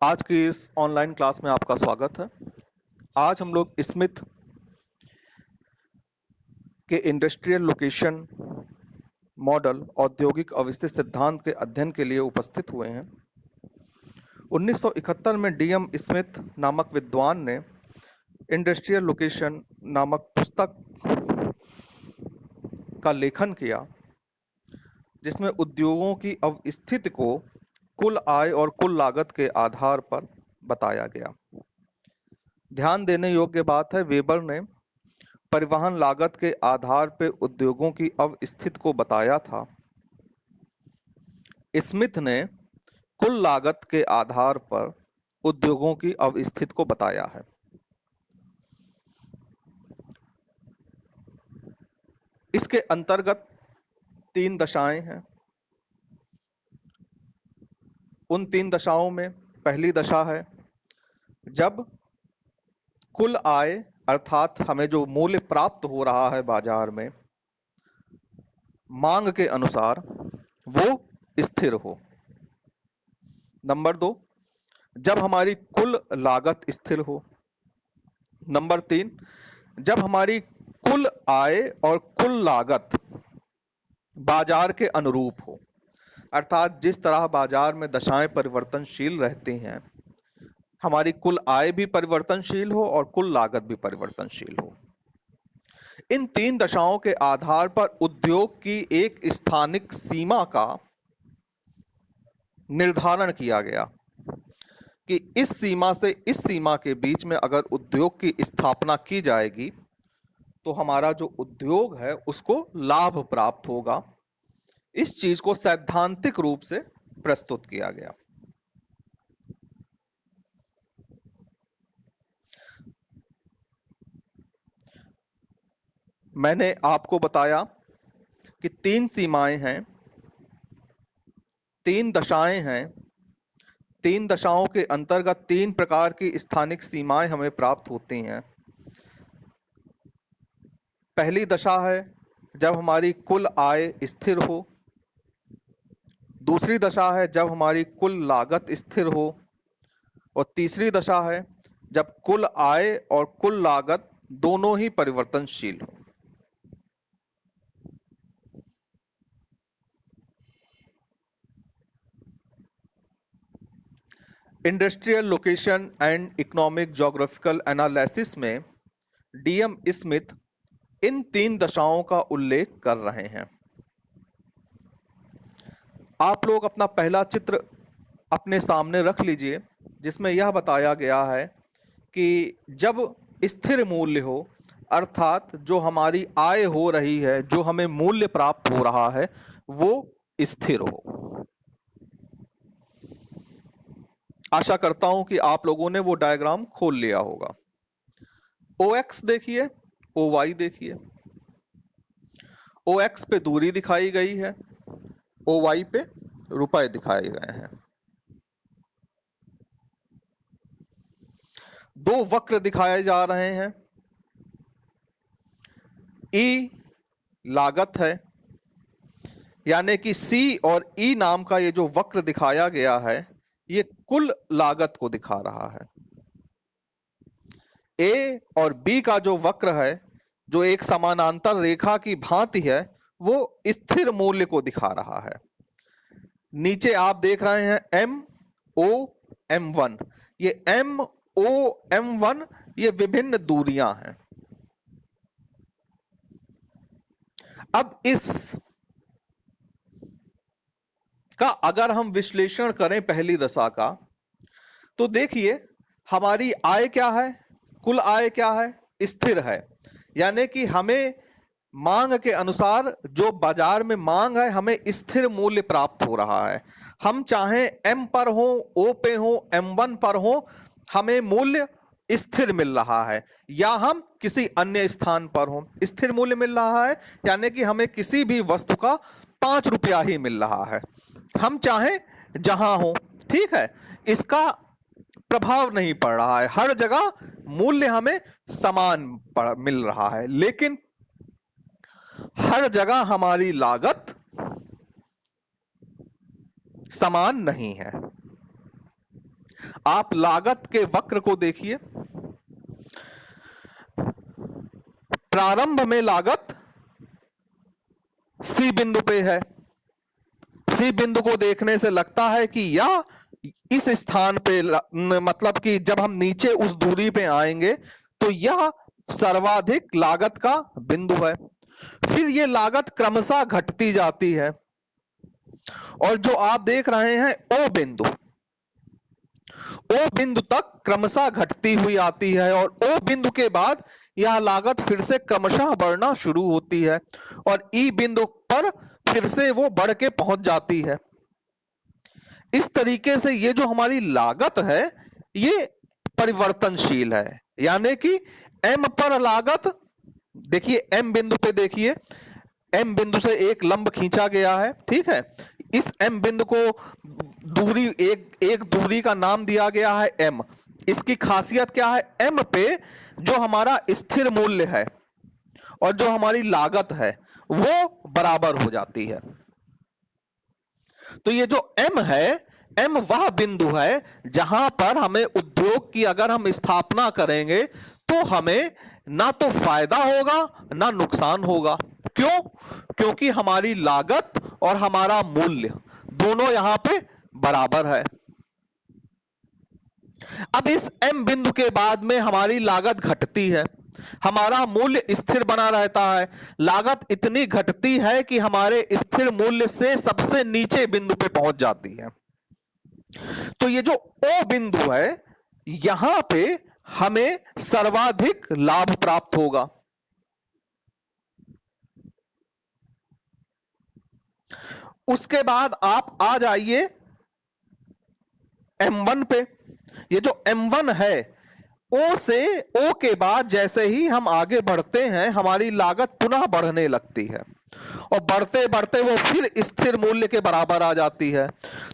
आज की इस ऑनलाइन क्लास में आपका स्वागत है। आज हम लोग स्मिथ के इंडस्ट्रियल लोकेशन मॉडल औद्योगिक अवस्थित सिद्धांत के अध्ययन के लिए उपस्थित हुए हैं। 1971 में डीएम स्मिथ नामक विद्वान ने इंडस्ट्रियल लोकेशन नामक पुस्तक का लेखन किया, जिसमें उद्योगों की अवस्थिति को कुल आय और कुल लागत के आधार पर बताया गया। ध्यान देने योग्य बात है, वेबर ने परिवहन लागत के आधार पर उद्योगों की अवस्थिति को बताया था। स्मिथ ने कुल लागत के आधार पर उद्योगों की अवस्थिति को बताया है। इसके अंतर्गत 3 दशाएं हैं। उन 3 दशाओं में पहली दशा है जब कुल आय अर्थात हमें जो मूल्य प्राप्त हो रहा है बाजार में मांग के अनुसार वो स्थिर हो। नंबर 2, जब हमारी कुल लागत स्थिर हो। नंबर 3, जब हमारी कुल आय और कुल लागत बाजार के अनुरूप हो, अर्थात जिस तरह बाजार में दशाएं परिवर्तनशील रहती हैं, हमारी कुल आय भी परिवर्तनशील हो और कुल लागत भी परिवर्तनशील हो। इन 3 दशाओं के आधार पर उद्योग की एक स्थानिक सीमा का निर्धारण किया गया कि इस सीमा से इस सीमा के बीच में अगर उद्योग की स्थापना की जाएगी तो हमारा जो उद्योग है उसको लाभ प्राप्त होगा। इस चीज को सैद्धांतिक रूप से प्रस्तुत किया गया। मैंने आपको बताया कि 3 सीमाएं हैं, 3 दशाएं हैं। 3 दशाओं के अंतर्गत 3 प्रकार की स्थानिक सीमाएं हमें प्राप्त होती हैं। पहली दशा है जब हमारी कुल आय स्थिर हो। दूसरी दशा है जब हमारी कुल लागत स्थिर हो। और तीसरी दशा है जब कुल आय और कुल लागत दोनों ही परिवर्तनशील हो। Industrial location and economic geographical analysis में डीएम स्मिथ इन 3 दशाओं का उल्लेख कर रहे हैं। आप लोग अपना पहला चित्र अपने सामने रख लीजिए, जिसमें यह बताया गया है कि जब स्थिर मूल्य हो, अर्थात जो हमारी आय हो रही है, जो हमें मूल्य प्राप्त हो रहा है, वो स्थिर हो। आशा करता हूं कि आप लोगों ने वो डायग्राम खोल लिया होगा। ओ एक्स देखिए, ओ वाई देखिए। ओ एक्स पे दूरी दिखाई गई है, ओ वाई पे रुपए दिखाए गए हैं। 2 वक्र दिखाए जा रहे हैं। ई लागत है, यानी कि सी और ई नाम का ये जो वक्र दिखाया गया है, ये कुल लागत को दिखा रहा है। ए और बी का जो वक्र है, जो एक समानांतर रेखा की भांति है, वो स्थिर मूल्य को दिखा रहा है। नीचे आप देख रहे हैं MOM1। ये MOM1 ये विभिन्न दूरियां हैं। अब इस का अगर हम विश्लेषण करें पहली दशा का, तो देखिए हमारी आय क्या है, कुल आय क्या है, स्थिर है। यानी कि हमें मांग के अनुसार जो बाजार में मांग है, हमें स्थिर मूल्य प्राप्त हो रहा है। हम चाहे M पर हो, O पे हो, M1 पर हो, हमें मूल्य स्थिर मिल रहा है। या हम किसी अन्य स्थान पर हो, स्थिर मूल्य मिल रहा है, यानी कि हमें किसी भी वस्तु का 5 रुपया ही मिल रहा है, हम चाहे जहां हो। ठीक है, इसका प्रभाव नहीं पड़ रहा है, हर जगह मूल्य हमें समान मिल रहा है। लेकिन हर जगह हमारी लागत समान नहीं है। आप लागत के वक्र को देखिए। प्रारंभ में लागत सी बिंदु पे है। सी बिंदु को देखने से लगता है कि यह इस स्थान पे मतलब कि जब हम नीचे उस दूरी पे आएंगे तो यह सर्वाधिक लागत का बिंदु है। फिर ये लागत क्रमशः घटती जाती है और जो आप देख रहे हैं ओ बिंदु, ओ बिंदु तक क्रमशः घटती हुई आती है और ओ बिंदु के बाद यह लागत फिर से क्रमशः बढ़ना शुरू होती है और ई बिंदु पर फिर से वो बढ़ के पहुंच जाती है। इस तरीके से ये जो हमारी लागत है ये परिवर्तनशील है, यानी कि एम पर लागत, देखिए एम बिंदु पे देखिए, एम बिंदु से एक लंब खींचा गया है, ठीक है। इस एम बिंदु को दूरी एक दूरी का नाम दिया गया है एम। इसकी खासियत क्या है, एम पे जो हमारा स्थिर मूल्य है और जो हमारी लागत है वो बराबर हो जाती है। तो ये जो एम है, एम वह बिंदु है जहां पर हमें उद्योग की अगर हम स्थापना करेंगे तो हमें ना तो फायदा होगा ना नुकसान होगा। क्यों? क्योंकि हमारी लागत और हमारा मूल्य दोनों यहां पे बराबर है। अब इस एम बिंदु के बाद में हमारी लागत घटती है, हमारा मूल्य स्थिर बना रहता है। लागत इतनी घटती है कि हमारे स्थिर मूल्य से सबसे नीचे बिंदु पे पहुंच जाती है। तो ये जो ओ बिंदु है यहां पे हमें सर्वाधिक लाभ प्राप्त होगा। उसके बाद आप आ जाइए M1 पे। ये जो M1 है, ओ से ओ के बाद जैसे ही हम आगे बढ़ते हैं हमारी लागत पुनः बढ़ने लगती है और बढ़ते बढ़ते वो फिर स्थिर मूल्य के बराबर आ जाती है।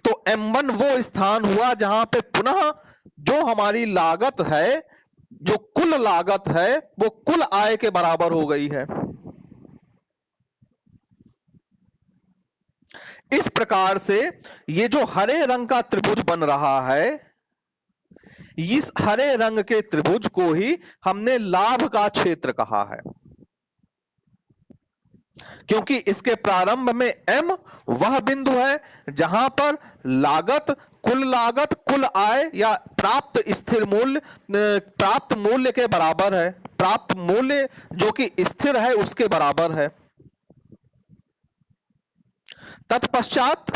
तो M1 वो स्थान हुआ जहां पे पुनः जो हमारी लागत है, जो कुल लागत है वो कुल आय के बराबर हो गई है। इस प्रकार से ये जो हरे रंग का त्रिभुज बन रहा है, इस हरे रंग के त्रिभुज को ही हमने लाभ का क्षेत्र कहा है, क्योंकि इसके प्रारंभ में एम वह बिंदु है जहां पर लागत, कुल आय या प्राप्त स्थिर मूल्य प्राप्त मूल्य के बराबर है, प्राप्त मूल्य जो कि स्थिर है उसके बराबर है। तत्पश्चात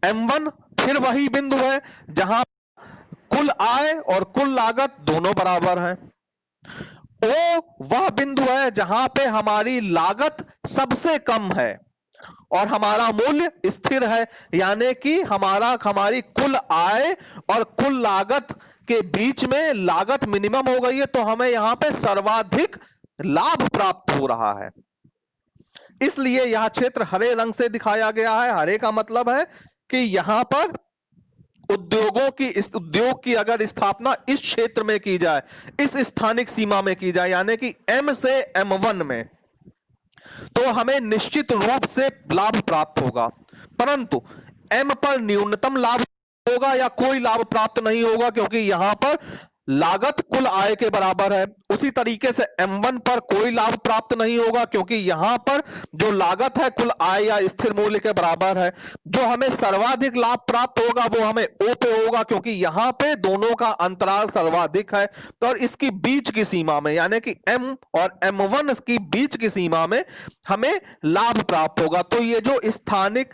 M1 फिर वही बिंदु है जहां कुल आय और कुल लागत दोनों बराबर हैं। O वह बिंदु है जहां पे हमारी लागत सबसे कम है और हमारा मूल्य स्थिर है, यानी कि हमारी कुल आय और कुल लागत के बीच में लागत मिनिमम हो गई है, तो हमें यहां पे सर्वाधिक लाभ प्राप्त हो रहा है। इसलिए यह क्षेत्र हरे रंग से दिखाया गया है। हरे का मतलब है कि यहां पर उद्योग की अगर स्थापना इस क्षेत्र में की जाए, इस स्थानिक सीमा में की जाए, यानी कि M से M1 में, तो हमें निश्चित रूप से लाभ प्राप्त होगा। परंतु M पर न्यूनतम लाभ होगा या कोई लाभ प्राप्त नहीं होगा, क्योंकि यहां पर लागत कुल आय के बराबर है। उसी तरीके से M1 पर कोई लाभ प्राप्त नहीं होगा, क्योंकि यहां पर जो लागत है कुल आय या स्थिर मूल्य के बराबर है। जो हमें सर्वाधिक लाभ प्राप्त होगा वो हमें O पे होगा, क्योंकि यहां पे दोनों का अंतराल सर्वाधिक है। तो और इसकी बीच की सीमा में, यानी कि M और M1 की बीच की सीमा में हमें लाभ प्राप्त होगा। तो ये जो स्थानिक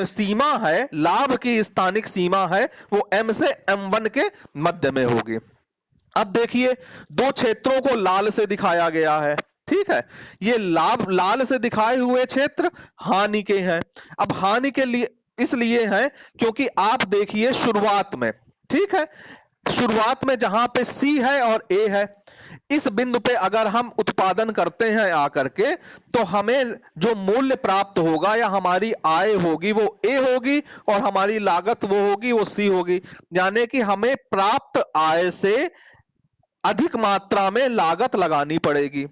सीमा है, लाभ की स्थानिक सीमा है, वो M से M1 के मध्य में होगी। अब देखिए दो क्षेत्रों को लाल से दिखाया गया है, ठीक है। ये लाल से दिखाए हुए क्षेत्र हानि के हैं। अब हानि के लिए इसलिए हैं क्योंकि आप देखिए शुरुआत में, ठीक है, शुरुआत में जहां पे C है और A है, इस बिंदु पे अगर हम उत्पादन करते हैं आकर के, तो हमें जो मूल्य प्राप्त होगा या हमारी आय होगी वो A होगी और हमारी लागत वो होगी वो C होगी। यानी कि हमें प्राप्त आय से अधिक मात्रा में लागत लगानी पड़ेगी।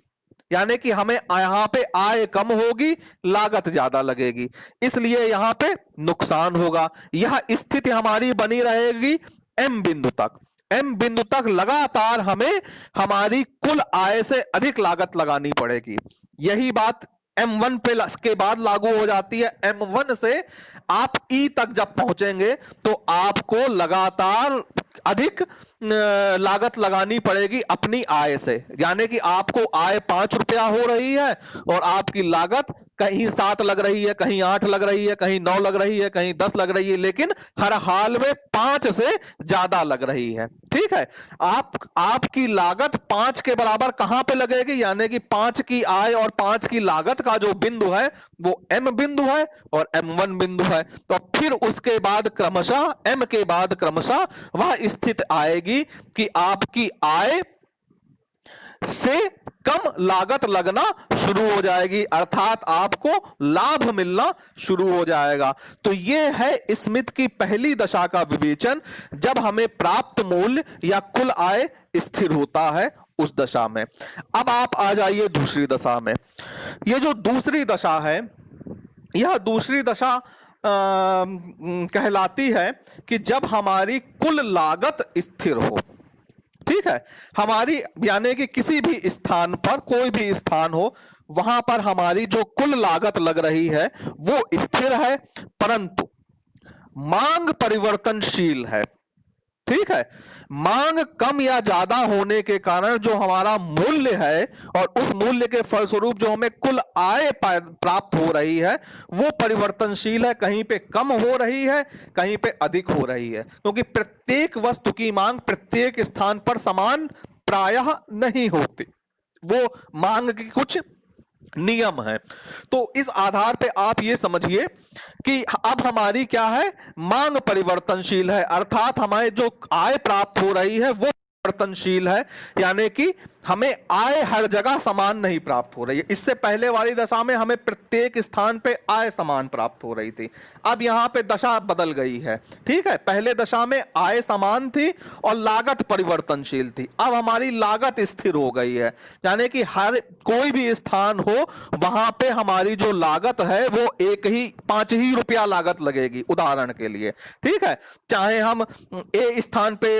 यानी कि हमें यहां पे आय कम होगी, लागत ज्यादा लगेगी, इसलिए यहां पे नुकसान होगा। यह स्थिति हमारी बनी रहेगी एम बिंदु तक। एम बिंदु तक लगातार हमें हमारी कुल आय से अधिक लागत लगानी पड़ेगी। यही बात M1 पे के बाद लागू हो जाती है। M1 से आप E तक जब पहुंचेंगे तो आपको लगातार अधिक लागत लगानी पड़ेगी अपनी आय से। यानी कि आपको आय 5 रुपया हो रही है और आपकी लागत कहीं 7 लग रही है, कहीं 8 लग रही है, कहीं 9 लग रही है, कहीं 10 लग रही है, लेकिन हर हाल में 5 से ज्यादा लग रही है। ठीक है, आपकी लागत 5 के बराबर कहां पे लगेगी? यानी कि 5 की आय और 5 की लागत का जो बिंदु है वो M बिंदु है और M1 बिंदु है। तो फिर उसके बाद क्रमशः M के बाद क्रमशः वह स्थिति आएगी कि आपकी आय से कम लागत लगना शुरू हो जाएगी, अर्थात आपको लाभ मिलना शुरू हो जाएगा। तो यह है स्मिथ की पहली दशा का विवेचन, जब हमें प्राप्त मूल्य या कुल आय स्थिर होता है उस दशा में। अब आप आ जाइए दूसरी दशा में। यह जो दूसरी दशा है, यह दूसरी दशा कहलाती है कि जब हमारी कुल लागत स्थिर हो। ठीक है, हमारी यानी कि किसी भी स्थान पर, कोई भी स्थान हो, वहां पर हमारी जो कुल लागत लग रही है वो स्थिर है, परंतु मांग परिवर्तनशील है। ठीक है, मांग कम या ज्यादा होने के कारण जो हमारा मूल्य है और उस मूल्य के फलस्वरूप जो हमें कुल आय प्राप्त हो रही है वो परिवर्तनशील है। कहीं पे कम हो रही है, कहीं पे अधिक हो रही है, क्योंकि प्रत्येक वस्तु की मांग प्रत्येक स्थान पर समान प्रायः नहीं होती। वो मांग की कुछ नियम है। तो इस आधार पे आप ये समझिए कि अब हमारी क्या है, मांग परिवर्तनशील है, अर्थात हमें जो आय प्राप्त हो रही है वो परिवर्तनशील है। यानी कि हमें आय हर जगह समान नहीं प्राप्त हो रही है। इससे पहले वाली दशा में हमें प्रत्येक स्थान पे आय समान प्राप्त हो रही थी, अब यहां पे दशा बदल गई है। ठीक है, पहले दशा में आय समान थी और लागत परिवर्तनशील थी, अब हमारी लागत स्थिर हो गई है। यानी कि हर कोई भी स्थान हो वहां पे हमारी जो लागत है वो 5 ही रुपया लागत लगेगी, उदाहरण के लिए। ठीक है, चाहे हम ए स्थान पे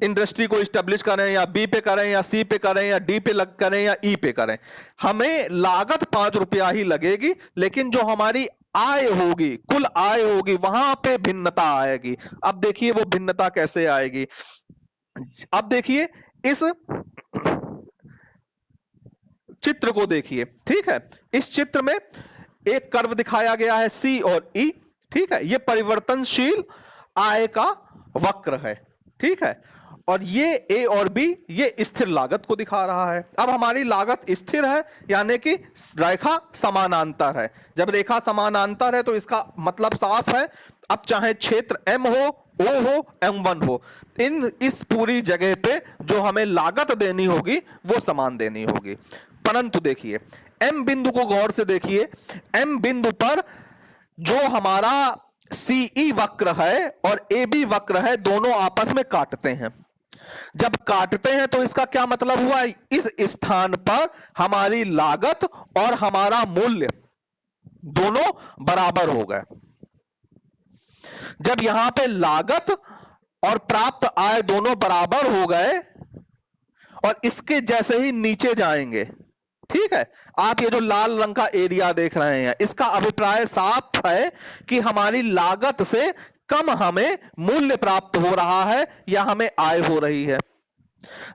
इंडस्ट्री को स्टेब्लिश करें या बी पे करें या सी पे करें या डी पे करें या ई पे करें, हमें लागत 5 रुपया ही लगेगी, लेकिन जो हमारी आय होगी, कुल आय होगी, वहां पे भिन्नता आएगी। अब देखिए वो भिन्नता कैसे आएगी। अब देखिए इस चित्र को देखिए। ठीक है, इस चित्र में एक कर्व दिखाया गया है सी और ई। ठीक है, ये परिवर्तनशील आय का वक्र है। ठीक है, और ये ए और बी ये स्थिर लागत को दिखा रहा है। अब हमारी लागत स्थिर है, यानी कि रेखा समानांतर है। जब रेखा समानांतर है तो इसका मतलब साफ है, अब चाहे क्षेत्र M हो, O हो, M1 हो, इस पूरी जगह पे जो हमें लागत देनी होगी वो समान देनी होगी। परंतु देखिए M बिंदु को गौर से देखिए। M बिंदु पर जो हमारा CE वक्र है और AB वक्र है, दोनों आपस में काटते हैं। जब काटते हैं तो इसका क्या मतलब हुआ, इस स्थान पर हमारी लागत और हमारा मूल्य दोनों बराबर हो गए। जब यहां पे लागत और प्राप्त आय दोनों बराबर हो गए और इसके जैसे ही नीचे जाएंगे, ठीक है, आप ये जो लाल रंग का एरिया देख रहे हैं, इसका अभिप्राय साफ है कि हमारी लागत से कम हमें मूल्य प्राप्त हो रहा है या हमें आय हो रही है।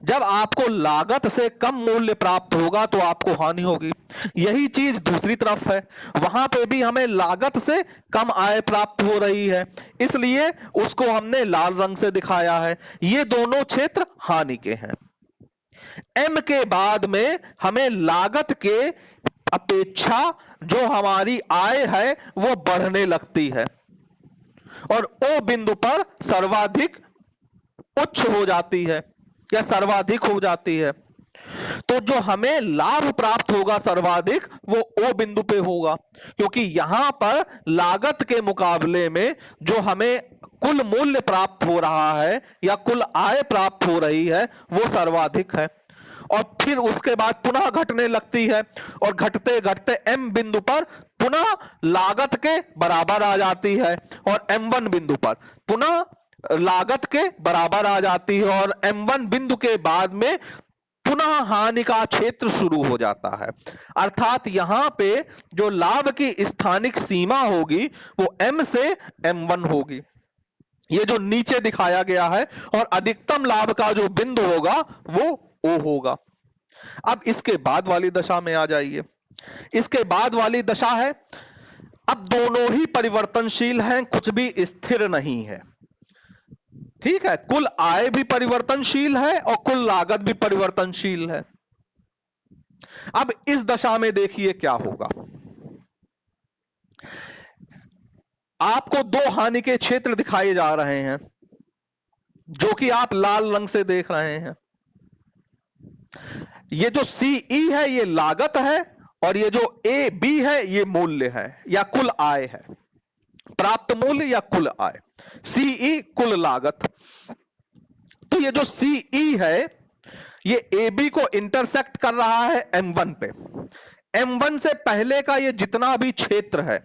जब आपको लागत से कम मूल्य प्राप्त होगा तो आपको हानि होगी। यही चीज दूसरी तरफ है, वहां पे भी हमें लागत से कम आय प्राप्त हो रही है, इसलिए उसको हमने लाल रंग से दिखाया है। ये दोनों क्षेत्र हानि के हैं। M के बाद में हमें लागत के अपेक्षा जो हमारी आय है वो बढ़ने लगती है और O बिंदु पर सर्वाधिक उच्च हो जाती है या सर्वाधिक हो जाती है। तो जो हमें लाभ प्राप्त होगा सर्वाधिक वो O बिंदु पे होगा, क्योंकि यहां पर लागत के मुकाबले में जो हमें कुल मूल्य प्राप्त हो रहा है या कुल आय प्राप्त हो रही है वो सर्वाधिक है। और फिर उसके बाद पुनः घटने लगती है और घटते घटते m बिंदु पर पुनः लागत के बराबर आ जाती है और m1 बिंदु पर पुनः लागत के बराबर आ जाती है और m1 बिंदु के बाद में पुनः हानि का क्षेत्र शुरू हो जाता है। अर्थात यहां पे जो लाभ की स्थानिक सीमा होगी वो m से m1 होगी, ये जो नीचे दिखाया गया है, और अधिकतम लाभ का जो बिंदु होगा वो O होगा। अब इसके बाद वाली दशा में आ जाइए। इसके बाद वाली दशा है, अब दोनों ही परिवर्तनशील हैं, कुछ भी स्थिर नहीं है। ठीक है, कुल आय भी परिवर्तनशील है और कुल लागत भी परिवर्तनशील है। अब इस दशा में देखिए क्या होगा। आपको दो हानि के क्षेत्र दिखाए जा रहे हैं जो कि आप लाल रंग से देख रहे हैं। ये जो CE है ये लागत है और ये जो AB है ये मूल्य है या कुल आय है, प्राप्त मूल्य या कुल आय। CE कुल लागत। तो ये जो CE है ये AB को इंटरसेक्ट कर रहा है M1 पे। M1 से पहले का ये जितना भी क्षेत्र है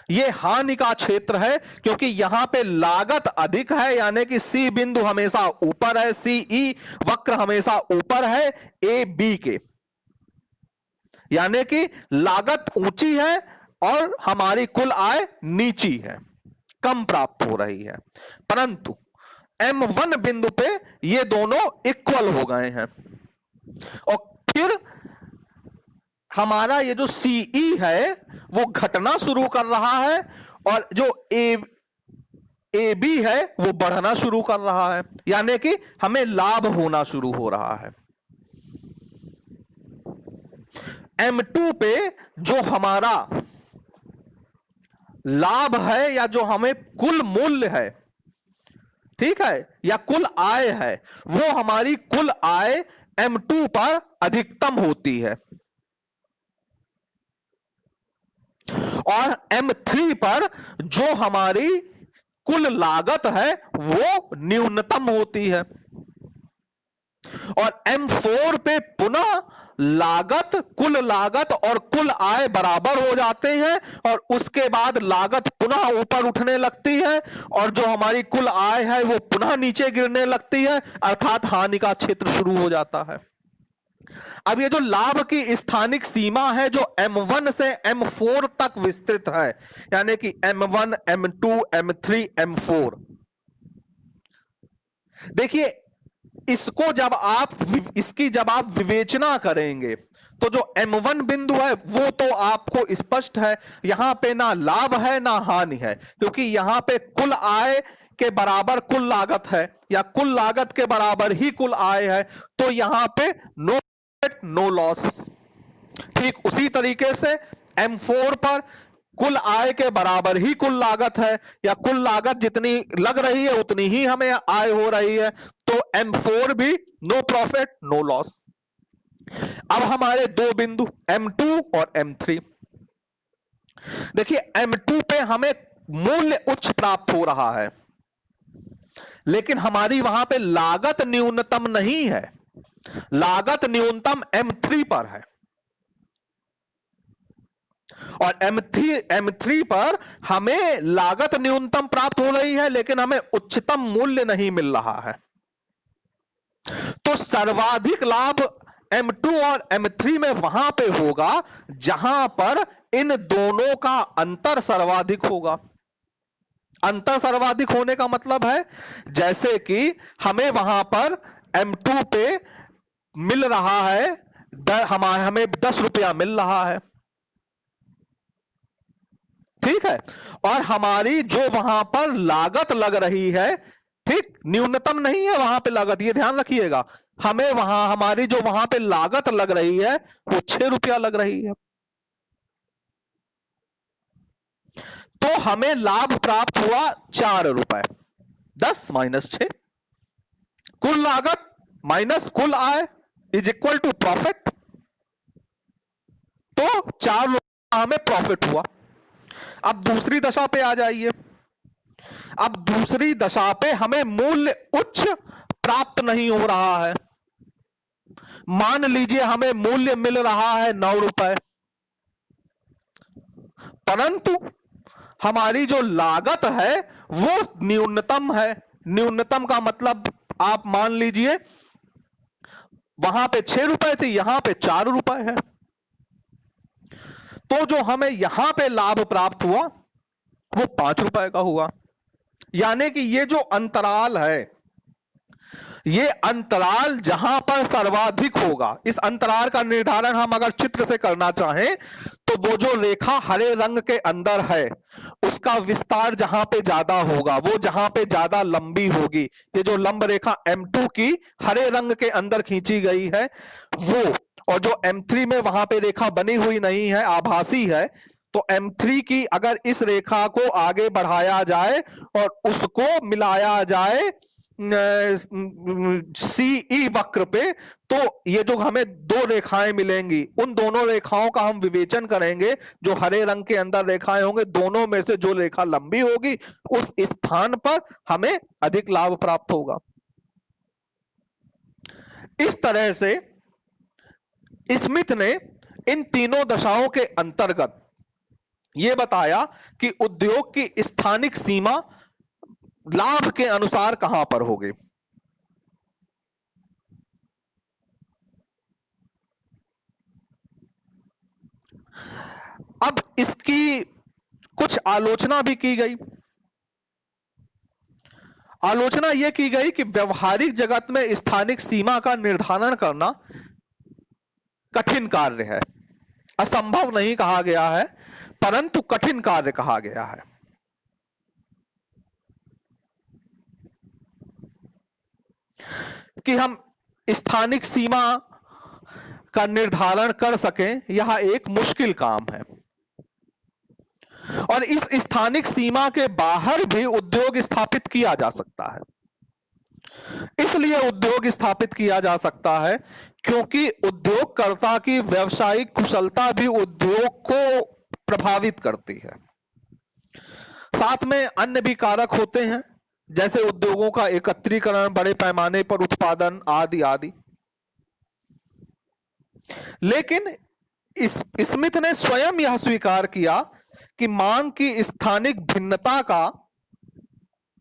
ये हानि का क्षेत्र है, क्योंकि यहां पे लागत अधिक है, यानी कि C बिंदु हमेशा ऊपर है, CE वक्र हमेशा ऊपर है AB के, यानी कि लागत ऊंची है और हमारी कुल आय नीची है, कम प्राप्त हो रही है। परंतु M1 बिंदु पे ये दोनों इक्वल हो गए हैं और फिर हमारा ये जो CE है वो घटना शुरू कर रहा है और जो AB है वो बढ़ना शुरू कर रहा है, यानी कि हमें लाभ होना शुरू हो रहा है। M2 पे जो हमारा लाभ है या जो हमें कुल मूल्य है, ठीक है, या कुल आय है, वो हमारी कुल आय M2 पर अधिकतम होती है और M3 पर जो हमारी कुल लागत है वो न्यूनतम होती है और M4 पे पुनः लागत, कुल लागत और कुल आय बराबर हो जाते हैं और उसके बाद लागत पुनः ऊपर उठने लगती है और जो हमारी कुल आय है वो पुनः नीचे गिरने लगती है, अर्थात हानि का क्षेत्र शुरू हो जाता है। अब ये जो लाभ की स्थानिक सीमा है जो M1 से M4 तक विस्तृत है, यानी कि M1, M2, M3, M4, देखिए इसको जब आप विवेचना करेंगे तो जो M1 बिंदु है वो तो आपको स्पष्ट है, यहां पे ना लाभ है ना हानि है, क्योंकि यहां पे कुल आय के बराबर कुल लागत है या कुल लागत के बराबर ही कुल आय है, तो यहां पे नो प्रॉफिट नो लॉस। ठीक उसी तरीके से M4 पर कुल आय के बराबर ही कुल लागत है या कुल लागत जितनी लग रही है उतनी ही हमें आय हो रही है, तो M4 भी नो प्रॉफिट नो लॉस। अब हमारे दो बिंदु M2 और M3, देखिए M2 पे हमें मूल्य उच्च प्राप्त हो रहा है लेकिन हमारी वहां पे लागत न्यूनतम नहीं है, लागत न्यूनतम M3 पर है और M3 पर हमें लागत न्यूनतम प्राप्त हो रही है लेकिन हमें उच्चतम मूल्य नहीं मिल रहा है। तो सर्वाधिक लाभ M2 और M3 में वहां पे होगा जहां पर इन दोनों का अंतर सर्वाधिक होगा। अंतर सर्वाधिक होने का मतलब है जैसे कि हमें वहां पर M2 पे मिल रहा है हमें 10 रुपया मिल रहा है, ठीक है, और हमारी जो वहां पर लागत लग रही है, ठीक, न्यूनतम नहीं है वहां पे लागत, ये ध्यान रखिएगा, हमें वहां हमारी जो वहां पे लागत लग रही है वो 6 रुपया लग रही है, तो हमें लाभ प्राप्त हुआ 4 रुपए। 10 माइनस 6, कुल लागत माइनस कुल आय इज इक्वल टू प्रॉफिट, तो 4 रुपया हमें प्रॉफिट हुआ। अब दूसरी दशा पे आ जाइए। अब दूसरी दशा पे हमें मूल्य उच्च प्राप्त नहीं हो रहा है, मान लीजिए हमें मूल्य मिल रहा है 9 रुपए, परंतु हमारी जो लागत है वो न्यूनतम है। न्यूनतम का मतलब आप मान लीजिए वहां पे 6 रुपए थे, यहां पे 4 रुपए है। तो जो हमें यहां पे लाभ प्राप्त हुआ वो 5 रुपए का हुआ। यानी कि ये जो अंतराल है, ये अंतराल जहां पर सर्वाधिक होगा, इस अंतराल का निर्धारण हम अगर चित्र से करना चाहें तो वो जो रेखा हरे रंग के अंदर है उसका विस्तार जहां पे ज्यादा होगा, वो जहां पे ज्यादा लंबी होगी, ये जो लंब रेखा M2 की हरे रंग के अंदर खींची गई है वो, और जो M3 में वहां पे रेखा बनी हुई नहीं है, आभासी है, तो M3 की अगर इस रेखा को आगे बढ़ाया जाए और उसको मिलाया जाए सीई वक्र पे, तो ये जो हमें दो रेखाएं मिलेंगी, उन दोनों रेखाओं का हम विवेचन करेंगे। जो हरे रंग के अंदर रेखाएं होंगे, दोनों में से जो रेखा लंबी होगी उस स्थान पर हमें अधिक लाभ प्राप्त होगा। इस तरह से स्मिथ ने इन तीनों दशाओं के अंतर्गत यह बताया कि उद्योग की स्थानिक सीमा लाभ के अनुसार कहां पर होगी। अब इसकी कुछ आलोचना भी की गई। आलोचना यह की गई कि व्यवहारिक जगत में स्थानिक सीमा का निर्धारण करना कठिन कार्य है। असंभव नहीं कहा गया है, परंतु कठिन कार्य कहा गया है। कि हम स्थानिक सीमा का निर्धारण कर सकें, यह एक मुश्किल काम है। और इस स्थानिक सीमा के बाहर भी उद्योग स्थापित किया जा सकता है। इसलिए उद्योग स्थापित किया जा सकता है क्योंकि उद्योगकर्ता की व्यावसायिक कुशलता भी उद्योग को प्रभावित करती है। साथ में अन्य भी कारक होते हैं, जैसे उद्योगों का एकत्रीकरण, बड़े पैमाने पर उत्पादन आदि आदि। लेकिन स्मिथ ने स्वयं यह स्वीकार किया कि मांग की स्थानिक भिन्नता का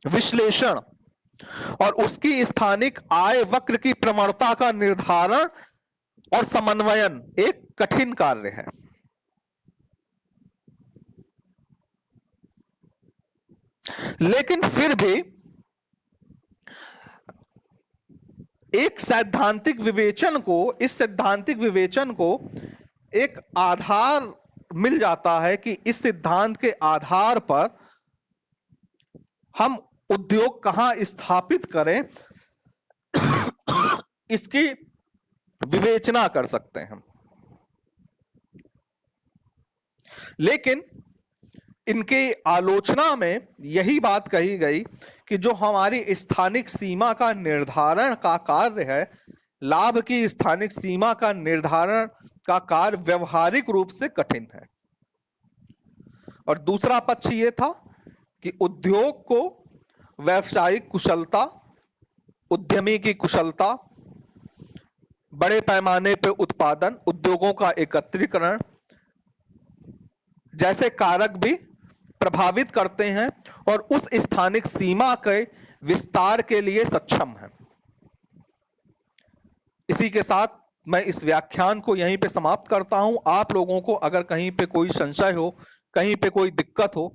विश्लेषण और उसकी स्थानिक आय वक्र की प्रवणता का निर्धारण और समन्वयन एक कठिन कार्य है। लेकिन फिर भी एक सैद्धांतिक विवेचन को, इस सैद्धांतिक विवेचन को एक आधार मिल जाता है कि इस सिद्धांत के आधार पर हम उद्योग कहां स्थापित करें इसकी विवेचना कर सकते हैं। लेकिन इनके आलोचना में यही बात कही गई कि जो हमारी स्थानिक सीमा का निर्धारण का कार्य है, लाभ की स्थानिक सीमा का निर्धारण का कार्य व्यवहारिक रूप से कठिन है। और दूसरा पक्ष यह था कि उद्योग को व्यावसायिक कुशलता, उद्यमी की कुशलता, बड़े पैमाने पर उत्पादन, उद्योगों का एकत्रीकरण जैसे कारक भी प्रभावित करते हैं और उस स्थानिक सीमा के विस्तार के लिए सक्षम है। इसी के साथ मैं इस व्याख्यान को यहीं पे समाप्त करता हूं। आप लोगों को अगर कहीं पे कोई संशय हो, कहीं पे कोई दिक्कत हो,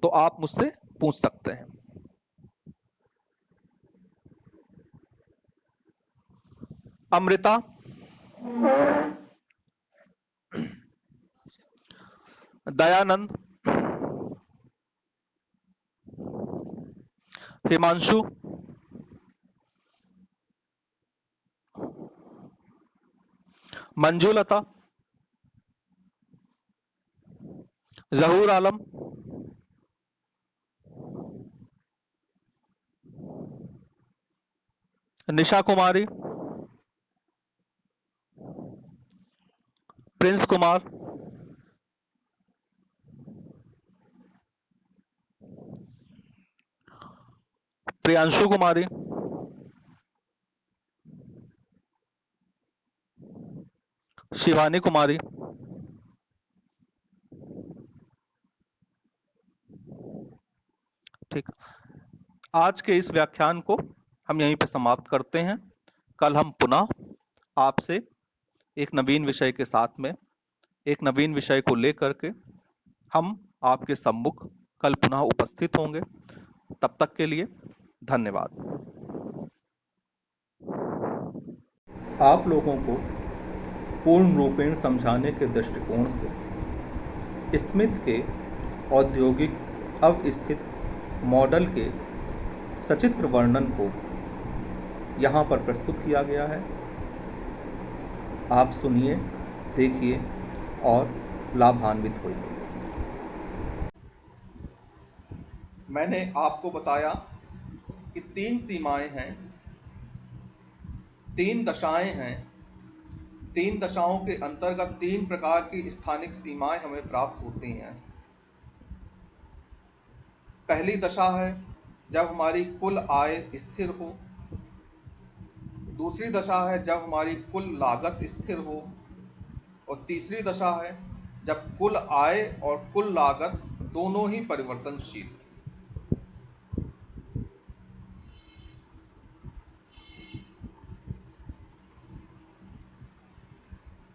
तो आप मुझसे पूछ सकते हैं। अमृता, दयानंद, हिमांशु, मंजूलता, जहूर आलम, निशा कुमारी, प्रिंस कुमार, प्रियांशु कुमारी, शिवानी कुमारी। ठीक, आज के इस व्याख्यान को हम यहीं पे समाप्त करते हैं। कल हम पुनः आपसे एक नवीन विषय के साथ में, एक नवीन विषय को लेकर के हम आपके सम्मुख कल पुनः उपस्थित होंगे। तब तक के लिए धन्यवाद। आप लोगों को पूर्ण रूपेण समझाने के दृष्टिकोण से स्मिथ के औद्योगिक अवस्थित मॉडल के सचित्र वर्णन को यहाँ पर प्रस्तुत किया गया है। आप सुनिए, देखिए और लाभान्वित होइए। मैंने आपको बताया कि 3 सीमाएं हैं, 3 दशाएं हैं। 3 दशाओं के अंतर्गत 3 प्रकार की स्थानिक सीमाएं हमें प्राप्त होती हैं। पहली दशा है जब हमारी कुल आय स्थिर हो। दूसरी दशा है जब हमारी कुल लागत स्थिर हो। और तीसरी दशा है जब कुल आय और कुल लागत दोनों ही परिवर्तनशील।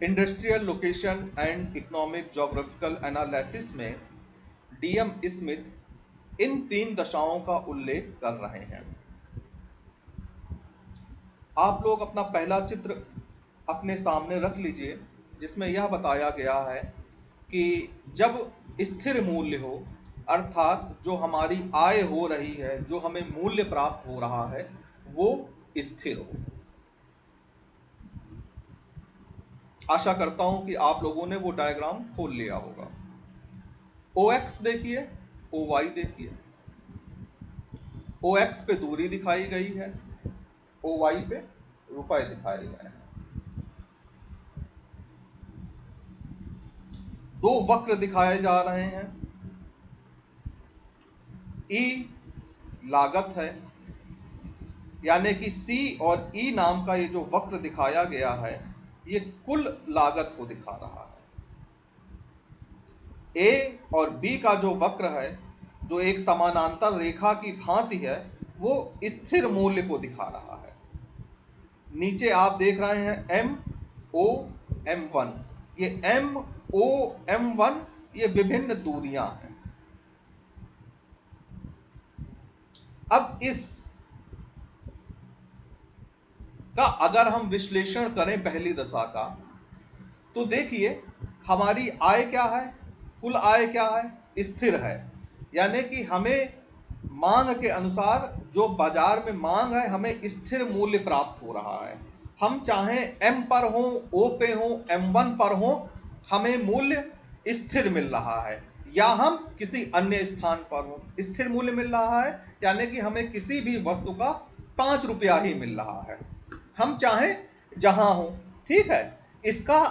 Industrial location and economic geographical analysis में डीएम स्मिथ इन 3 दशाओं का उल्लेख कर रहे हैं। आप लोग अपना पहला चित्र अपने सामने रख लीजिए, जिसमें यह बताया गया है कि जब स्थिर मूल्य हो, अर्थात जो हमारी आय हो रही है, जो हमें मूल्य प्राप्त हो रहा है, वो स्थिर हो। आशा करता हूं कि आप लोगों ने वो डायग्राम खोल लिया होगा। OX देखिए, OY देखिए। OX पे दूरी दिखाई गई है, OY पे रुपए दिखाए गए हैं। 2 वक्र दिखाए जा रहे हैं। E लागत है, यानी कि C और E नाम का ये जो वक्र दिखाया गया है, ये कुल लागत को दिखा रहा है। A और B का जो वक्र है, जो एक समानांतर रेखा की भांति है, वो स्थिर मूल्य को दिखा रहा है। नीचे आप देख रहे हैं MOM1। ये MOM1 ये विभिन्न दूरियां हैं। अब इस का अगर हम विश्लेषण करें पहली दशा का, तो देखिए हमारी आय क्या है, कुल आय क्या है, स्थिर है। यानी कि हमें मांग के अनुसार जो बाजार में मांग है, हमें स्थिर मूल्य प्राप्त हो रहा है। हम चाहे M पर हो, O पे हो, M1 पर हो, हमें मूल्य स्थिर मिल रहा है। या हम किसी अन्य स्थान पर हो, स्थिर मूल्य मिल रहा है, यानी कि हमें किसी भी वस्तु का 5 रुपया ही मिल रहा है, हम चाहे जहां हो। ठीक है, इसका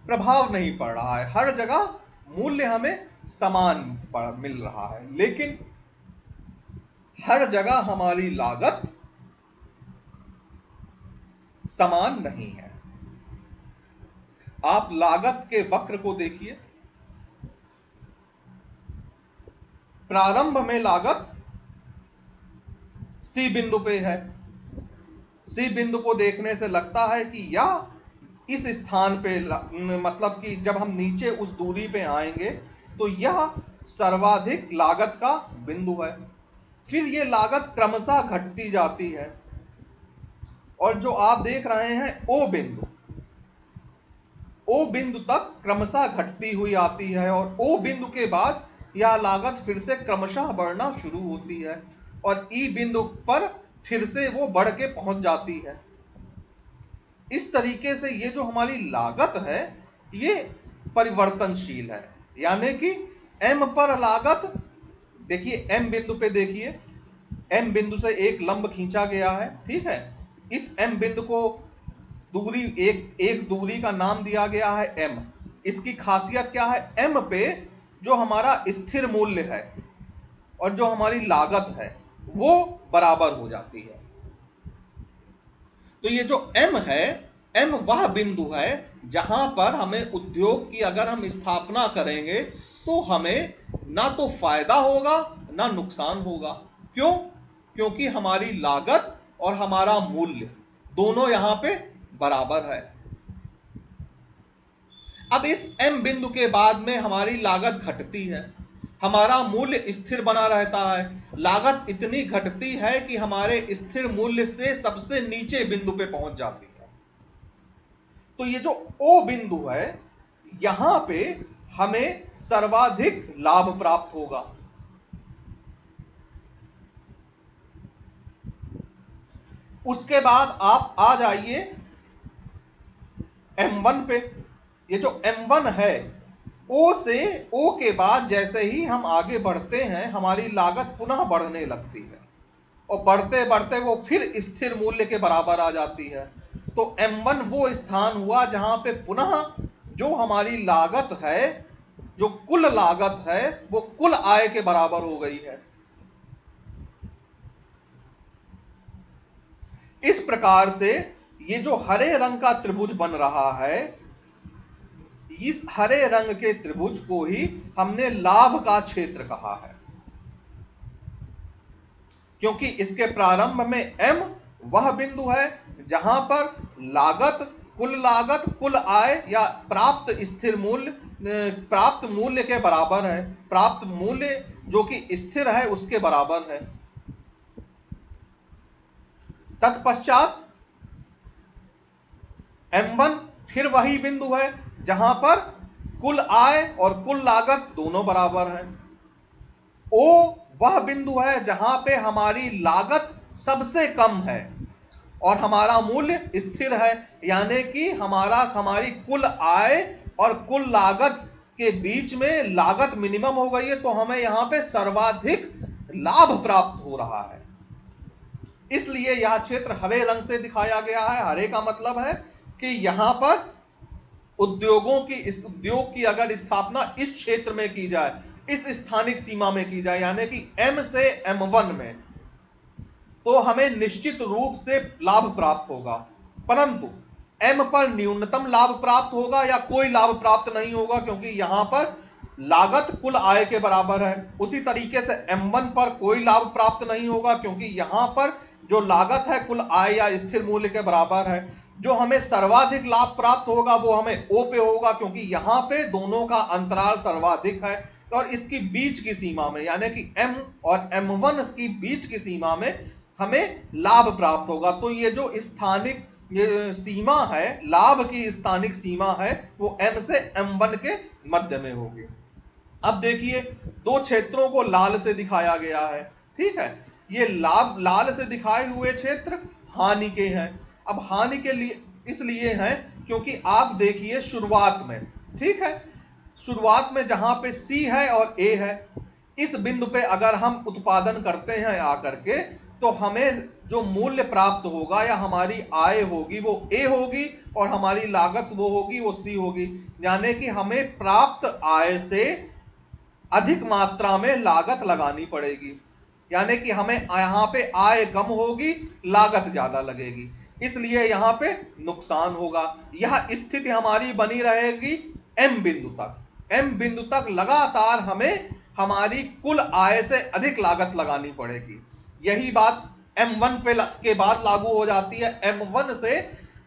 प्रभाव नहीं पड़ रहा है, हर जगह मूल्य हमें समान मिल रहा है। लेकिन हर जगह हमारी लागत समान नहीं है। आप लागत के वक्र को देखिए। प्रारंभ में लागत C बिंदु पे है। C बिंदु को देखने से लगता है कि यह इस स्थान पे, मतलब कि जब हम नीचे उस दूरी पे आएंगे तो यह सर्वाधिक लागत का बिंदु है। फिर ये लागत क्रमशः घटती जाती है, और जो आप देख रहे हैं O बिंदु, O बिंदु तक क्रमशः घटती हुई आती है, और O बिंदु के बाद यह लागत फिर से क्रमशः बढ़ना शुरू होती है, और E बिंदु पर फिर से वो बढ़ के पहुंच जाती है। इस तरीके से ये जो हमारी लागत है, ये परिवर्तनशील है। यानी कि M पर लागत, देखिए M बिंदु पे देखिए, M बिंदु से एक लंब खींचा गया है। ठीक है, इस M बिंदु को दूरी, एक दूरी का नाम दिया गया है M। इसकी खासियत क्या है, M पे जो हमारा स्थिर मूल्य है और जो हमारी लागत है, वो बराबर हो जाती है। तो ये जो M है, एम वह बिंदु है जहां पर हमें उद्योग की अगर हम स्थापना करेंगे तो हमें ना तो फायदा होगा ना नुकसान होगा। क्यों? क्योंकि हमारी लागत और हमारा मूल्य दोनों यहां पे बराबर है। अब इस एम बिंदु के बाद में हमारी लागत घटती है, हमारा मूल्य स्थिर बना रहता है। लागत इतनी घटती है कि हमारे स्थिर मूल्य से सबसे नीचे बिंदु पे पहुंच जाती है। तो ये जो ओ बिंदु है, यहां पे हमें सर्वाधिक लाभ प्राप्त होगा। उसके बाद आप आ जाइए M1 पे। ये जो M1 है, ओ से ओ के बाद जैसे ही हम आगे बढ़ते हैं हमारी लागत पुनः बढ़ने लगती है और बढ़ते बढ़ते वो फिर स्थिर मूल्य के बराबर आ जाती है। तो M1 वो स्थान हुआ जहां पे पुनः जो हमारी लागत है, जो कुल लागत है, वो कुल आय के बराबर हो गई है। इस प्रकार से ये जो हरे रंग का त्रिभुज बन रहा है, इस हरे रंग के त्रिभुज को ही हमने लाभ का क्षेत्र कहा है, क्योंकि इसके प्रारंभ में M वह बिंदु है जहां पर लागत, कुल आय या प्राप्त स्थिर मूल्य प्राप्त मूल्य के बराबर है, प्राप्त मूल्य जो कि स्थिर है उसके बराबर है। तत्पश्चात M1 फिर वही बिंदु है जहां पर कुल आय और कुल लागत दोनों बराबर हैं। O वह बिंदु है जहां पे हमारी लागत सबसे कम है और हमारा मूल्य स्थिर है, यानी कि हमारी कुल आय और कुल लागत के बीच में लागत मिनिमम हो गई है, तो हमें यहां पे सर्वाधिक लाभ प्राप्त हो रहा है। इसलिए यह क्षेत्र हरे रंग से दिखाया गया है। हरे का मतलब है कि यहां पर उद्योग की अगर स्थापना इस क्षेत्र में की जाए, इस स्थानिक सीमा में की जाए, यानी कि M से M1 में, तो हमें निश्चित रूप से लाभ प्राप्त होगा। परंतु M पर न्यूनतम लाभ प्राप्त होगा या कोई लाभ प्राप्त नहीं होगा, क्योंकि यहां पर लागत कुल आय के बराबर है। उसी तरीके से M1 पर कोई लाभ प्राप्त नहीं होगा, क्योंकि यहां पर जो लागत है कुल आय या स्थिर मूल्य के बराबर है। जो हमें सर्वाधिक लाभ प्राप्त होगा वो हमें O पे होगा, क्योंकि यहां पे दोनों का अंतराल सर्वाधिक है और इसकी बीच की सीमा में, यानी कि M और M1 की बीच की सीमा में हमें लाभ प्राप्त होगा। तो ये जो स्थानिक सीमा है, लाभ की स्थानिक सीमा है, वो M से M1 के मध्य में होगी। अब देखिए दो क्षेत्रों को लाल से दिखाया गया है, ठीक है। ये लाल से दिखाए हुए क्षेत्र हानि के हैं। अब हानि के लिए इसलिए हैं क्योंकि आप देखिए शुरुआत में, ठीक है, शुरुआत में जहां पे C है और A है, इस बिंदु पे अगर हम उत्पादन करते हैं आकर के, तो हमें जो मूल्य प्राप्त होगा या हमारी आय होगी वो A होगी और हमारी लागत वो होगी, वो C होगी। यानी कि हमें प्राप्त आय से अधिक मात्रा में लागत लगानी पड़ेगी, यानी कि हमें यहां पे आय कम होगी, लागत ज्यादा लगेगी, इसलिए यहां पे नुकसान होगा। यह स्थिति हमारी बनी रहेगी M बिंदु तक। M बिंदु तक लगातार हमें हमारी कुल आय से अधिक लागत लगानी पड़ेगी। यही बात M1 पे के बाद लागू हो जाती है। M1 से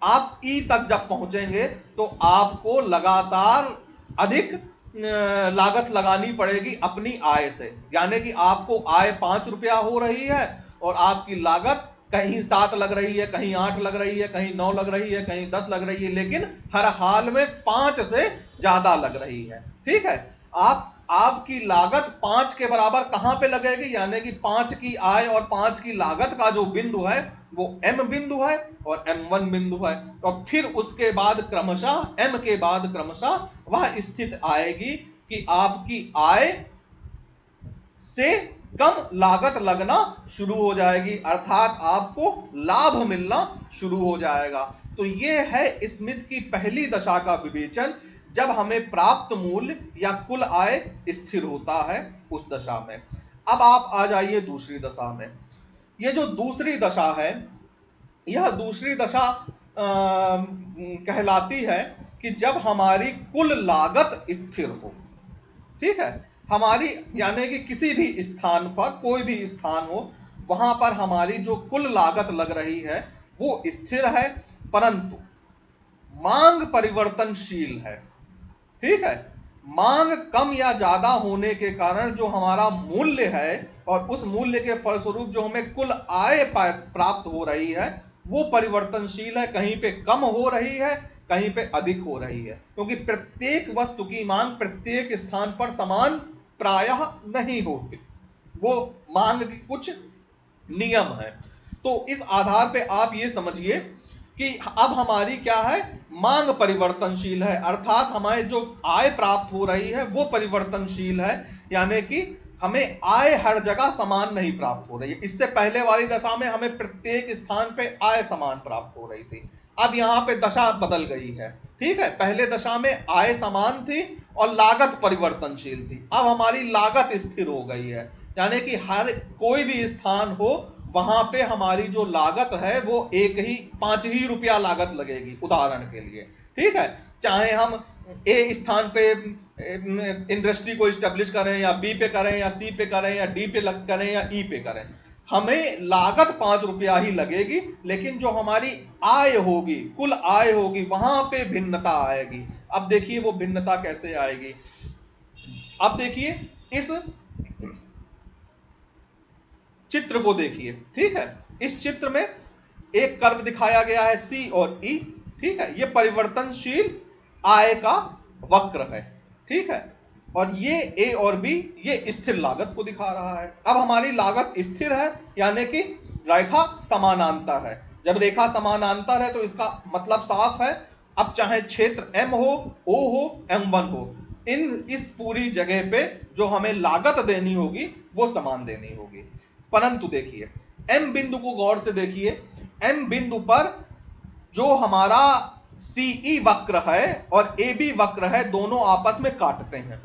आप E तक जब पहुंचेंगे तो आपको लगातार अधिक लागत लगानी पड़ेगी अपनी आय से, यानी कि आपको आय 5 रुपया हो रही है और आपकी लागत कहीं 7 लग रही है, कहीं 8 लग रही है, कहीं 9 लग रही है, कहीं 10 लग रही है, लेकिन हर हाल में 5 से ज्यादा लग रही है, ठीक है। आपकी लागत 5 के बराबर कहां पे लगेगी, यानी कि 5 की आय और 5 की लागत का जो बिंदु है वो M बिंदु है और M1 बिंदु है। और फिर उसके बाद क्रमशः M के बाद क्रमशः वह स्थिति आएगी कि आपकी आय से कम लागत लगना शुरू हो जाएगी, अर्थात आपको लाभ मिलना शुरू हो जाएगा। तो यह है स्मिथ की पहली दशा का विवेचन, जब हमें प्राप्त मूल्य या कुल आय स्थिर होता है उस दशा में। अब आप आ जाइए दूसरी दशा में। यह जो दूसरी दशा है, यह दूसरी दशा कहलाती है कि जब हमारी कुल लागत स्थिर हो। ठीक है, हमारी यानी कि किसी भी स्थान पर, कोई भी स्थान हो, वहां पर हमारी जो कुल लागत लग रही है वो स्थिर है, परंतु मांग परिवर्तनशील है। ठीक है, मांग कम या ज्यादा होने के कारण जो हमारा मूल्य है और उस मूल्य के फलस्वरूप जो हमें कुल आय प्राप्त हो रही है वो परिवर्तनशील है। कहीं पे कम हो रही है, कहीं पे अधिक हो रही है, क्योंकि प्रत्येक वस्तु की मांग प्रत्येक स्थान पर समान प्रायः नहीं होती। वो मांग की कुछ नियम है। तो इस आधार पे आप ये समझिए कि अब हमारी क्या है, मांग परिवर्तनशील है, अर्थात हमारे जो आय प्राप्त हो रही है वो परिवर्तनशील है, यानी कि हमें आय हर जगह समान नहीं प्राप्त हो रही है। इससे पहले वाली दशा में हमें प्रत्येक स्थान पे आय समान प्राप्त हो रही थी, अब यहां पे दशा बदल गई है। ठीक है, पहले दशा में आय समान थी और लागत परिवर्तनशील थी, अब हमारी लागत स्थिर हो गई है, यानी कि हर कोई भी स्थान हो वहां पे हमारी जो लागत है वो एक ही 5 ही रुपया लागत लगेगी, उदाहरण के लिए। ठीक है, चाहे हम ए स्थान पे इंडस्ट्री को स्टेब्लिश करें या बी पे करें या सी पे करें या डी पे करें या ई पे करें, हमें लागत 5 रुपया ही लगेगी, लेकिन जो हमारी आय होगी, कुल आय होगी, वहां पे भिन्नता आएगी। अब देखिए वो भिन्नता कैसे आएगी। अब देखिए इस चित्र को देखिए। ठीक है, इस चित्र में एक कर्व दिखाया गया है सी और ई। ठीक है, ये परिवर्तनशील आय का वक्र है। ठीक है, और ये ए और बी ये स्थिर लागत को दिखा रहा है। अब हमारी लागत स्थिर है, यानी कि रेखा समानांतर है। जब रेखा समानांतर है तो इसका मतलब साफ है, अब चाहे क्षेत्र एम हो, ओ हो, M1 हो, इस पूरी जगह पे जो हमें लागत देनी होगी वो समान देनी होगी। परंतु देखिए एम बिंदु को गौर से देखिए, एम बिंदु पर जो हमारा सीई वक्र है और ए बी वक्र है दोनों आपस में काटते हैं।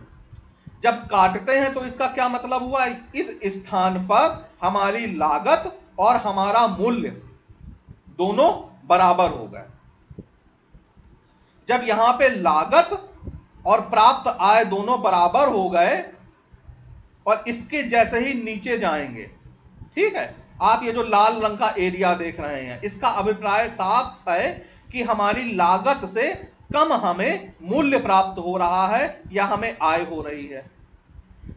जब काटते हैं तो इसका क्या मतलब हुआ, इस स्थान पर हमारी लागत और हमारा मूल्य दोनों बराबर हो गए। जब यहां पे लागत और प्राप्त आय दोनों बराबर हो गए और इसके जैसे ही नीचे जाएंगे, ठीक है, आप ये जो लाल रंग का एरिया देख रहे हैं, इसका अभिप्राय साफ है कि हमारी लागत से कम हमें मूल्य प्राप्त हो रहा है या हमें आय हो रही है।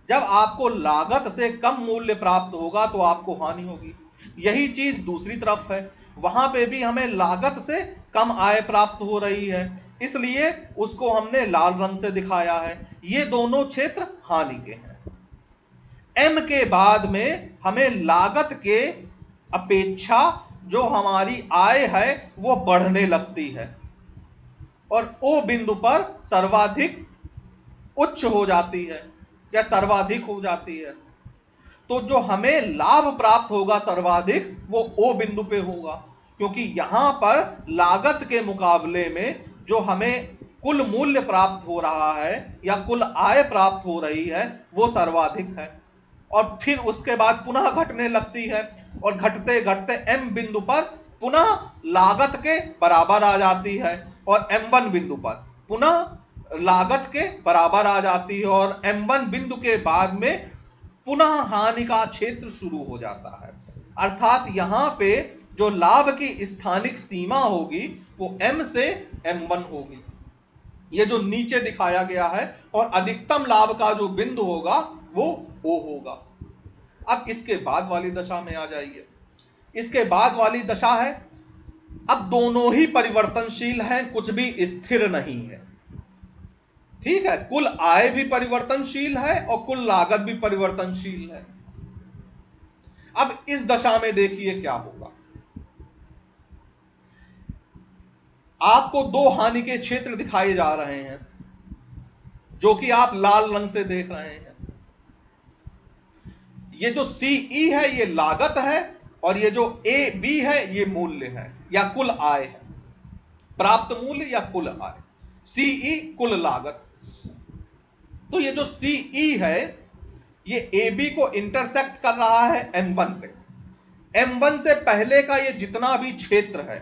जब आपको लागत से कम मूल्य प्राप्त होगा तो आपको हानि होगी। यही चीज दूसरी तरफ है, वहां पे भी हमें लागत से कम आय प्राप्त हो रही है, इसलिए उसको हमने लाल रंग से दिखाया है। ये दोनों क्षेत्र हानि के हैं। एम के बाद में हमें लागत के अपेक्षा जो हमारी आय है वो बढ़ने लगती है और ओ बिंदु पर सर्वाधिक उच्च हो जाती है या सर्वाधिक हो जाती है। तो जो हमें लाभ प्राप्त होगा सर्वाधिक वो ओ बिंदु पे होगा, क्योंकि यहां पर लागत के मुकाबले में जो हमें कुल मूल्य प्राप्त हो रहा है या कुल आय प्राप्त हो रही है वो सर्वाधिक है, और फिर उसके बाद पुनः घटने लगती है और घटते घटते एम बिंदु पर पुनः लागत के बराबर आ जाती है और M1 बिंदु पर पुनः लागत के बराबर आ जाती है और M1 बिंदु के बाद में पुनः हानि का क्षेत्र शुरू हो जाता है। अर्थात यहां पे जो लाभ की स्थानिक सीमा होगी वो M से M1 होगी, ये जो नीचे दिखाया गया है, और अधिकतम लाभ का जो बिंदु होगा वो O होगा। अब इसके बाद वाली दशा में आ जाइए। इसके बाद वाली दशा है, अब दोनों ही परिवर्तनशील हैं, कुछ भी स्थिर नहीं है। ठीक है, कुल आय भी परिवर्तनशील है और कुल लागत भी परिवर्तनशील है। अब इस दशा में देखिए क्या होगा। आपको दो हानि के क्षेत्र दिखाए जा रहे हैं जो कि आप लाल रंग से देख रहे हैं। ये जो सीई है ये लागत है और ये जो ए बी है ये मूल्य है या कुल आय है, प्राप्त मूल्य या कुल आय। सीई कुल लागत। तो ये जो सीई है ये ए बी को इंटरसेक्ट कर रहा है M1 पे। M1 से पहले का ये जितना भी क्षेत्र है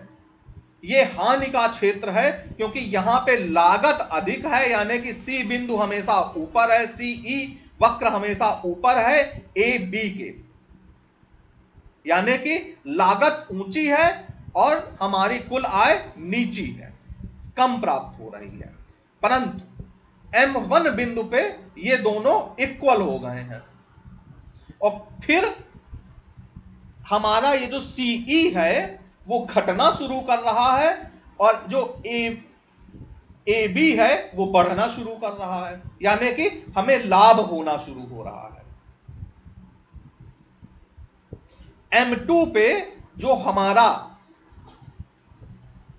ये हानि का क्षेत्र है, क्योंकि यहां पे लागत अधिक है, यानी कि सी बिंदु हमेशा ऊपर है, सीई वक्र हमेशा ऊपर है ए बी के, यानी कि लागत ऊंची है और हमारी कुल आय नीची है, कम प्राप्त हो रही है। परंतु M1 बिंदु पे ये दोनों इक्वल हो गए हैं, और फिर हमारा ये जो सीई है वो घटना शुरू कर रहा है, और जो ए बी है वो बढ़ना शुरू कर रहा है, यानी कि हमें लाभ होना शुरू हो रहा है। M2 पे जो हमारा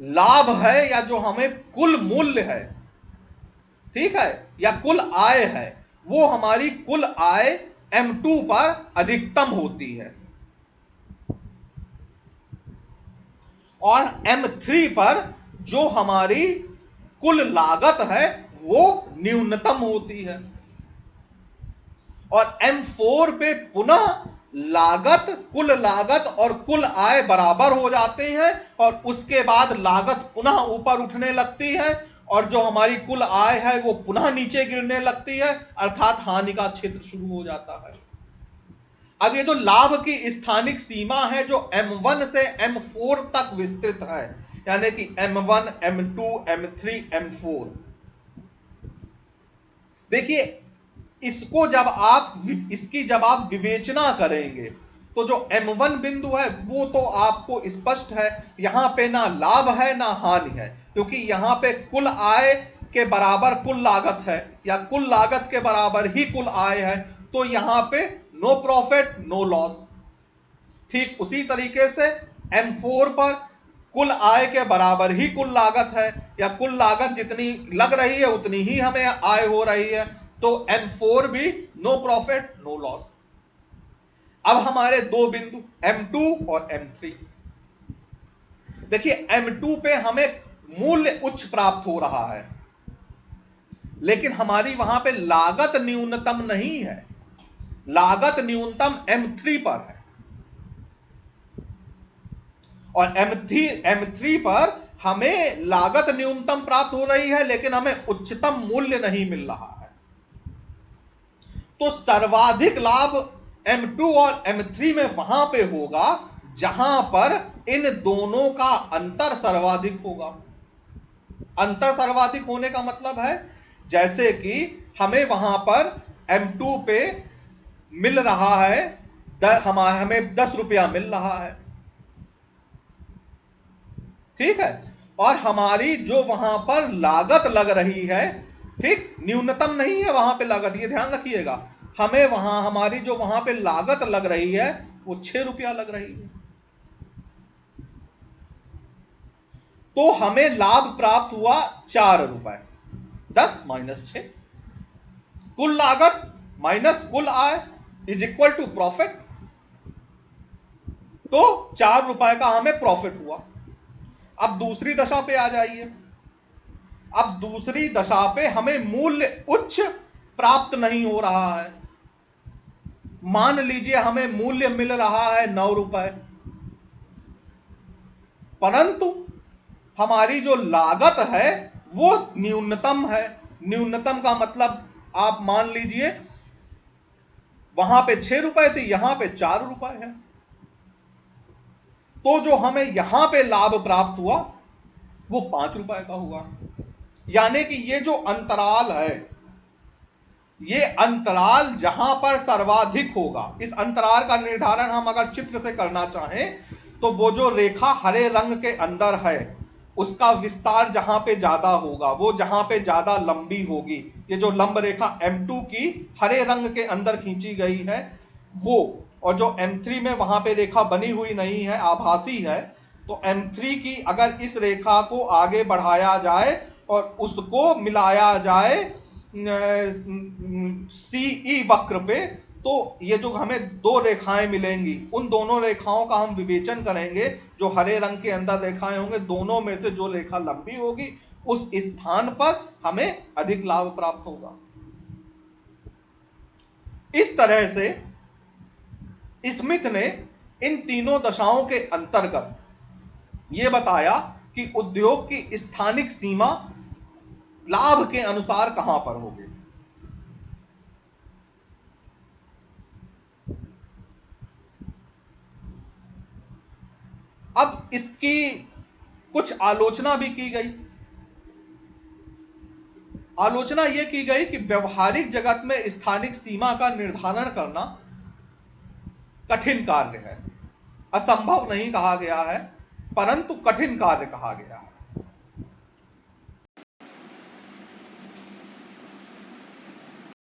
लाभ है, या जो हमें कुल मूल्य है, ठीक है, या कुल आय है, वो हमारी कुल आय M2 पर अधिकतम होती है, और M3 पर जो हमारी कुल लागत है वो न्यूनतम होती है, और M4 पे पुनः कुल लागत और कुल आय बराबर हो जाते हैं, और उसके बाद लागत पुनः ऊपर उठने लगती है, और जो हमारी कुल आय है वो पुनः नीचे गिरने लगती है, अर्थात हानि का क्षेत्र शुरू हो जाता है। अब ये जो लाभ की स्थानिक सीमा है जो M1 से M4 तक विस्तृत है, यानी कि M1, M2, M3, M4, देखिए इसको इसकी जब आप विवेचना करेंगे तो जो M1 बिंदु है वो तो आपको स्पष्ट है, यहां पे ना लाभ है ना हानि है, क्योंकि यहां पे कुल आय के बराबर कुल लागत है, या कुल लागत के बराबर ही कुल आय है, तो यहां पे नो प्रॉफिट नो लॉस। ठीक उसी तरीके से M4 पर कुल आय के बराबर ही कुल लागत है, या कुल लागत जितनी लग रही है उतनी ही हमें आय हो रही है, तो M4 भी नो प्रॉफिट नो लॉस। अब हमारे दो बिंदु M2 और M3, देखिए M2 पे हमें मूल्य उच्च प्राप्त हो रहा है, लेकिन हमारी वहां पे लागत न्यूनतम नहीं है, लागत न्यूनतम M3 पर है, और M3 पर हमें लागत न्यूनतम प्राप्त हो रही है, लेकिन हमें उच्चतम मूल्य नहीं मिल रहा है। तो सर्वाधिक लाभ M2 और M3 में वहां पे होगा जहां पर इन दोनों का अंतर सर्वाधिक होगा। अंतर सर्वाधिक होने का मतलब है, जैसे कि हमें वहां पर M2 पे मिल रहा है, हमें 10 रुपया मिल रहा है, ठीक है, और हमारी जो वहां पर लागत लग रही है, ठीक, न्यूनतम नहीं है वहां पे लागत, ये ध्यान रखिएगा, हमें वहां हमारी जो वहां पे लागत लग रही है वो 6 रुपया लग रही है, तो हमें लाभ प्राप्त हुआ 4 रुपए, 10 माइनस 6, कुल लागत माइनस कुल आय इज इक्वल टू प्रॉफिट, तो 4 रुपए का हमें प्रॉफिट हुआ। अब दूसरी दशा पे आ जाइए। अब दूसरी दशा पे हमें मूल्य उच्च प्राप्त नहीं हो रहा है, मान लीजिए हमें मूल्य मिल रहा है 9 रुपए, परंतु हमारी जो लागत है वो न्यूनतम है। न्यूनतम का मतलब आप मान लीजिए वहां पे 6 रुपए थे, यहां पे 4 रुपए है, तो जो हमें यहां पे लाभ प्राप्त हुआ वो 5 रुपए का हुआ। यानी कि ये जो अंतराल है, ये अंतराल जहां पर सर्वाधिक होगा, इस अंतराल का निर्धारण हम अगर चित्र से करना चाहें तो वो जो रेखा हरे रंग के अंदर है उसका विस्तार जहां पे ज्यादा होगा, वो जहां पे ज्यादा लंबी होगी, ये जो लंब रेखा M2 की हरे रंग के अंदर खींची गई है वो, और जो M3 में वहां पे रेखा बनी हुई नहीं है, आभासी है, तो M3 की अगर इस रेखा को आगे बढ़ाया जाए और उसको मिलाया जाए सीई वक्र पे, तो ये जो हमें दो रेखाएं मिलेंगी, उन दोनों रेखाओं का हम विवेचन करेंगे, जो हरे रंग के अंदर रेखाएं होंगे, दोनों में से जो रेखा लंबी होगी उस स्थान पर हमें अधिक लाभ प्राप्त होगा। इस तरह से स्मिथ ने इन तीनों दशाओं के अंतर्गत यह बताया कि उद्योग की स्थानिक सीमा लाभ के अनुसार कहां पर होगी। अब इसकी कुछ आलोचना भी की गई। आलोचना यह की गई कि व्यवहारिक जगत में स्थानिक सीमा का निर्धारण करना कठिन कार्य है। असंभव नहीं कहा गया है, परंतु कठिन कार्य कहा गया है।